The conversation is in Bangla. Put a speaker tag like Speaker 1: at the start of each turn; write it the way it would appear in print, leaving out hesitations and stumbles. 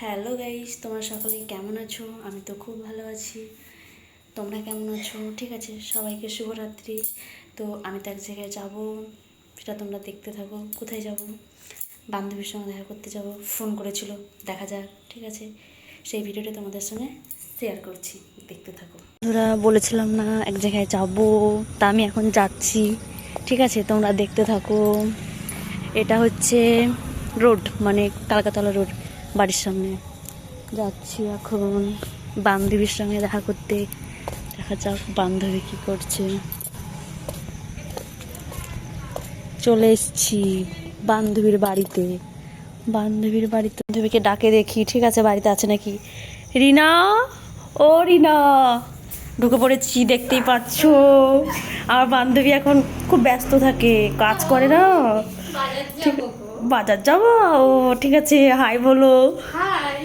Speaker 1: হ্যালো গাইস, তোমরা সকলে কেমন আছো? আমি তো খুব ভালো আছি। তোমরা কেমন আছো? ঠিক আছে, সবাইকে শুভরাত্রি। তো আমি তো এক জায়গায় যাবো, সেটা তোমরা দেখতে থাকো। কোথায় যাব? বান্ধবীর সঙ্গে দেখা করতে যাব, ফোন করেছিল, দেখা যাক। ঠিক আছে, সেই ভিডিওটা তোমাদের সঙ্গে শেয়ার করছি, দেখতে থাকো। ওরা বলেছিলাম না এক জায়গায় যাব, তা আমি এখন যাচ্ছি। ঠিক আছে, তোমরা দেখতে থাকো। এটা হচ্ছে রোড, মানে কালকাতলা রোড, বাড়ির সামনে যাচ্ছি এখন বান্ধবীর সঙ্গে দেখা করতে। দেখা যাক বান্ধবী কি করছে। চলে এসছি বান্ধবীর বাড়িতে। বান্ধবীকে ডাকে দেখি, ঠিক আছে, বাড়িতে আছে নাকি। রিনা, ও রিনা, ঢুকে পড়েছি, দেখতেই পাচ্ছো। আমার বান্ধবী এখন খুব ব্যস্ত থাকে, কাজ করে না। ঠিক, বাজার যাবো। ও ঠিক আছে, হাই বলো।
Speaker 2: হাই।